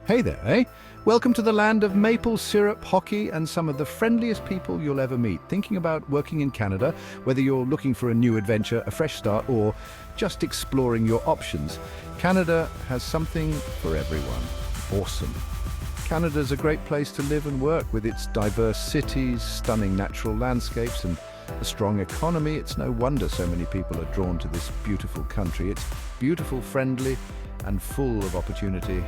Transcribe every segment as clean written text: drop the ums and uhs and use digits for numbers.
Hey there, eh? Welcome to the land of maple syrup, hockey, and some of the friendliest people you'll ever meet. Thinking about working in Canada, whether you're looking for a new adventure, a fresh start, or just exploring your options, Canada has something for everyone. Awesome. Canada's a great place to live and work with its diverse cities, stunning natural landscapes, and a strong economy. It's no wonder so many people are drawn to this beautiful country. It's beautiful, friendly, and full of opportunity.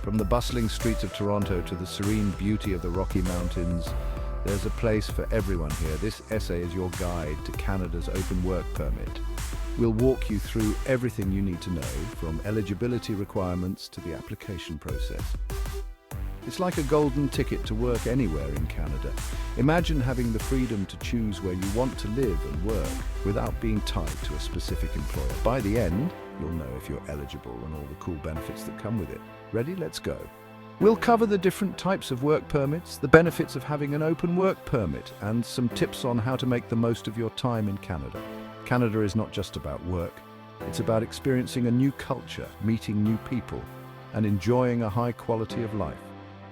From the bustling streets of Toronto to the serene beauty of the Rocky Mountains, there's a place for everyone here. This essay is your guide to Canada's open work permit. We'll walk you through everything you need to know, from eligibility requirements to the application process. It's like a golden ticket to work anywhere in Canada. Imagine having the freedom to choose where you want to live and work without being tied to a specific employer. By the end, you'll know if you're eligible and all the cool benefits that come with it. Ready? Let's go. We'll cover the different types of work permits, the benefits of having an open work permit, and some tips on how to make the most of your time in Canada. Canada is not just about work. It's about experiencing a new culture, meeting new people, and enjoying a high quality of life.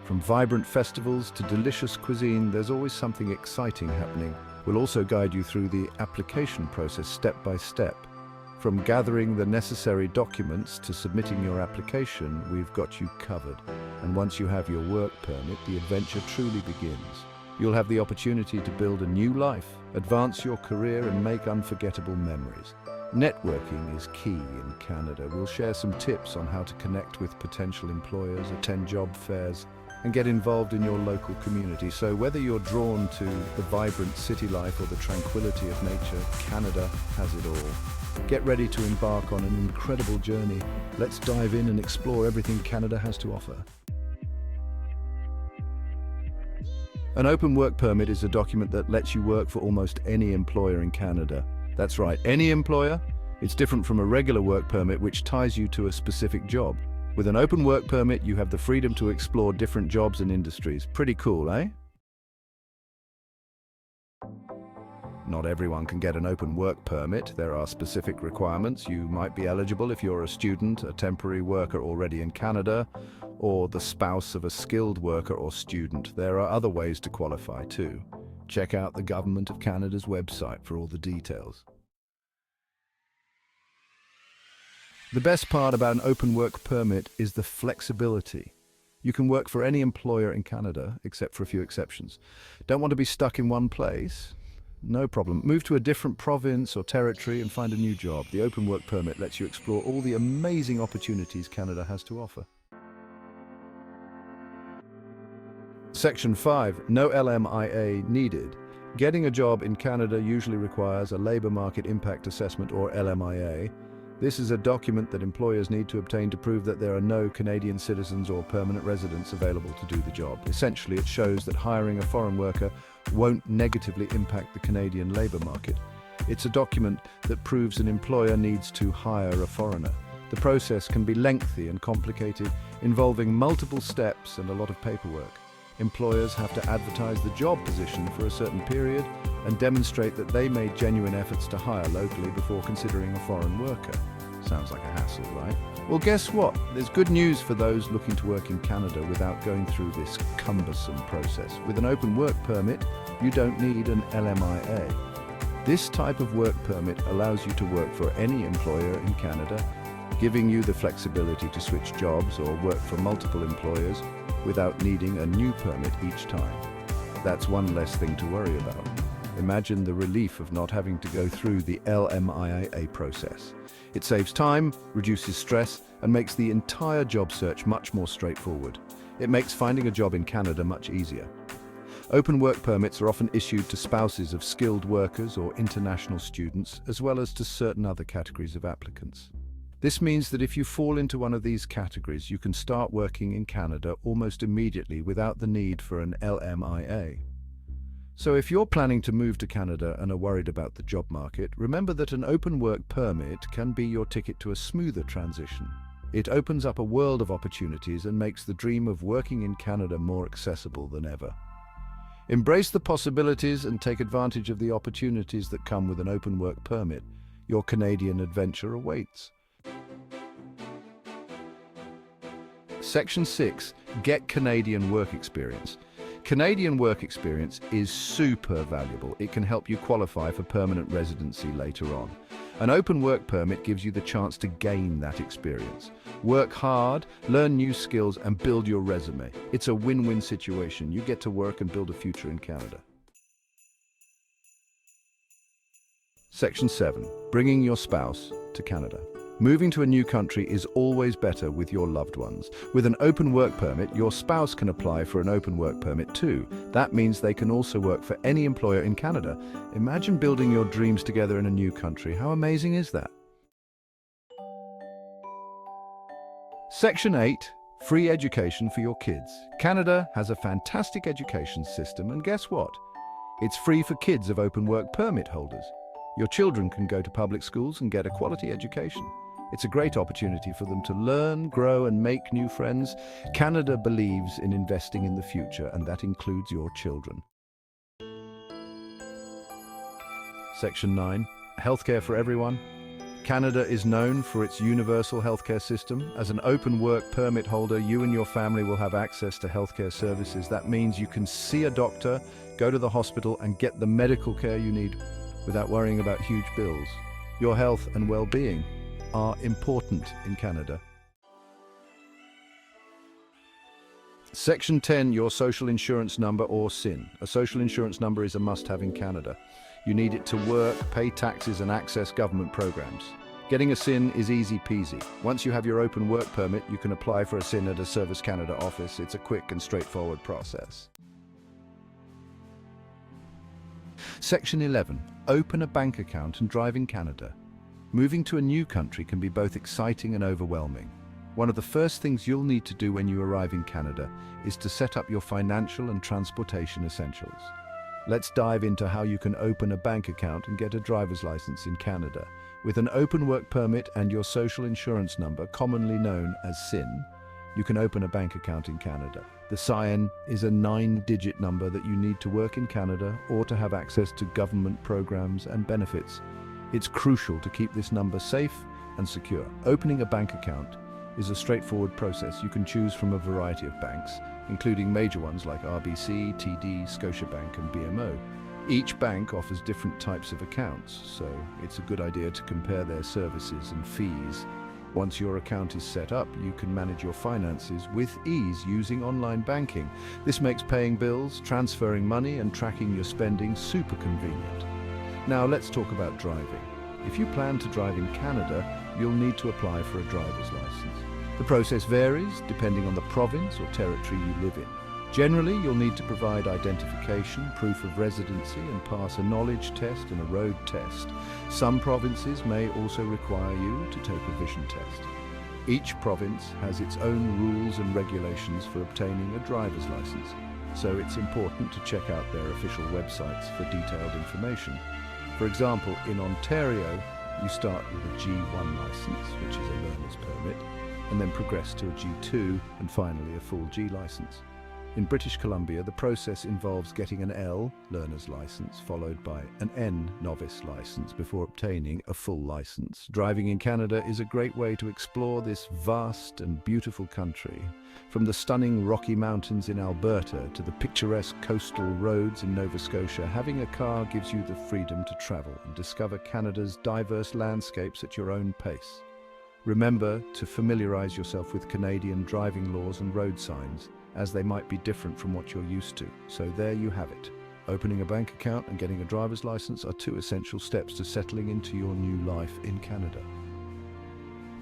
From vibrant festivals to delicious cuisine, there's always something exciting happening. We'll also guide you through the application process step by step. From gathering the necessary documents to submitting your application, we've got you covered. And once you have your work permit, the adventure truly begins. You'll have the opportunity to build a new life, advance your career, and make unforgettable memories. Networking is key in Canada. We'll share some tips on how to connect with potential employers, attend job fairs, and get involved in your local community. So whether you're drawn to the vibrant city life or the tranquility of nature, Canada has it all. Get ready to embark on an incredible journey. Let's dive in and explore everything Canada has to offer. An open work permit is a document that lets you work for almost any employer in Canada. That's right, any employer. It's different from a regular work permit, which ties you to a specific job. With an open work permit, you have the freedom to explore different jobs and industries. Pretty cool, eh? Not everyone can get an open work permit. There are specific requirements. You might be eligible if you're a student, a temporary worker already in Canada, or the spouse of a skilled worker or student. There are other ways to qualify too. Check out the Government of Canada's website for all the details. The best part about an open work permit is the flexibility. You can work for any employer in Canada, except for a few exceptions. Don't want to be stuck in one place? No problem. Move to a different province or territory and find a new job. The open work permit lets you explore all the amazing opportunities Canada has to offer. Section 5. No LMIA needed. Getting a job in Canada usually requires a Labour Market Impact Assessment, or LMIA. This is a document that employers need to obtain to prove that there are no Canadian citizens or permanent residents available to do the job. Essentially, it shows that hiring a foreign worker won't negatively impact the Canadian labour market. It's a document that proves an employer needs to hire a foreigner. The process can be lengthy and complicated, involving multiple steps and a lot of paperwork. Employers have to advertise the job position for a certain period and demonstrate that they made genuine efforts to hire locally before considering a foreign worker. Sounds like a hassle, right? Well, guess what? There's good news for those looking to work in Canada without going through this cumbersome process. With an open work permit, you don't need an LMIA. This type of work permit allows you to work for any employer in Canada, giving you the flexibility to switch jobs or work for multiple employers without needing a new permit each time. That's one less thing to worry about. Imagine the relief of not having to go through the LMIA process. It saves time, reduces stress, and makes the entire job search much more straightforward. It makes finding a job in Canada much easier. Open work permits are often issued to spouses of skilled workers or international students, as well as to certain other categories of applicants. This means that if you fall into one of these categories, you can start working in Canada almost immediately without the need for an LMIA. So if you're planning to move to Canada and are worried about the job market, remember that an open work permit can be your ticket to a smoother transition. It opens up a world of opportunities and makes the dream of working in Canada more accessible than ever. Embrace the possibilities and take advantage of the opportunities that come with an open work permit. Your Canadian adventure awaits. Section 6. Get Canadian work experience. Canadian work experience is super valuable. It can help you qualify for permanent residency later on. An open work permit gives you the chance to gain that experience. Work hard, learn new skills, and build your resume. It's a win-win situation. You get to work and build a future in Canada. Section 7. Bringing your spouse to Canada. Moving to a new country is always better with your loved ones. With an open work permit, your spouse can apply for an open work permit too. That means they can also work for any employer in Canada. Imagine building your dreams together in a new country. How amazing is that? Section 8. Free education for your kids. Canada has a fantastic education system, and guess what? It's free for kids of open work permit holders. Your children can go to public schools and get a quality education. It's a great opportunity for them to learn, grow, and make new friends. Canada believes in investing in the future, and that includes your children. Section 9. Healthcare for everyone. Canada is known for its universal healthcare system. As an open work permit holder, you and your family will have access to healthcare services. That means you can see a doctor, go to the hospital, and get the medical care you need without worrying about huge bills. Your health and well-being are important in Canada. Section 10. Your social insurance number or SIN. A social insurance number is a must-have in Canada. You need it to work, pay taxes, and access government programs. Getting a SIN is easy peasy. Once you have your open work permit, you can apply for a SIN at a Service Canada office. It's a quick and straightforward process. Section 11. Open a bank account and drive in Canada. Moving to a new country can be both exciting and overwhelming. One of the first things you'll need to do when you arrive in Canada is to set up your financial and transportation essentials. Let's dive into how you can open a bank account and get a driver's license in Canada. With an open work permit and your social insurance number, commonly known as SIN, you can open a bank account in Canada. The SIN is a 9-digit number that you need to work in Canada or to have access to government programs and benefits. It's crucial to keep this number safe and secure. Opening a bank account is a straightforward process. You can choose from a variety of banks, including major ones like RBC, TD, Scotiabank, and BMO. Each bank offers different types of accounts, so it's a good idea to compare their services and fees. Once your account is set up, you can manage your finances with ease using online banking. This makes paying bills, transferring money, and tracking your spending super convenient. Now let's talk about driving. If you plan to drive in Canada, you'll need to apply for a driver's license. The process varies depending on the province or territory you live in. Generally, you'll need to provide identification, proof of residency, and pass a knowledge test and a road test. Some provinces may also require you to take a vision test. Each province has its own rules and regulations for obtaining a driver's license, so it's important to check out their official websites for detailed information. For example, in Ontario, you start with a G1 license, which is a learner's permit, and then progress to a G2 and finally a full G license. In British Columbia, the process involves getting an L, learner's license, followed by an N, novice license, before obtaining a full license. Driving in Canada is a great way to explore this vast and beautiful country. From the stunning Rocky Mountains in Alberta to the picturesque coastal roads in Nova Scotia, having a car gives you the freedom to travel and discover Canada's diverse landscapes at your own pace. Remember to familiarize yourself with Canadian driving laws and road signs, as they might be different from what you're used to. So there you have it. Opening a bank account and getting a driver's license are two essential steps to settling into your new life in Canada.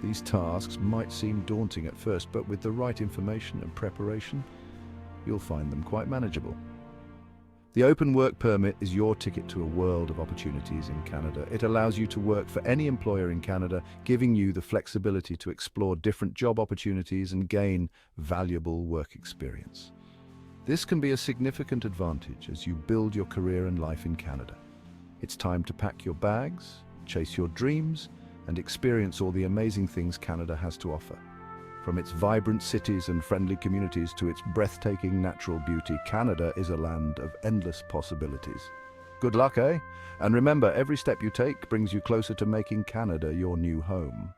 These tasks might seem daunting at first, but with the right information and preparation, you'll find them quite manageable. The Open Work Permit is your ticket to a world of opportunities in Canada. It allows you to work for any employer in Canada, giving you the flexibility to explore different job opportunities and gain valuable work experience. This can be a significant advantage as you build your career and life in Canada. It's time to pack your bags, chase your dreams, and experience all the amazing things Canada has to offer. From its vibrant cities and friendly communities to its breathtaking natural beauty, Canada is a land of endless possibilities. Good luck, eh? And remember, every step you take brings you closer to making Canada your new home.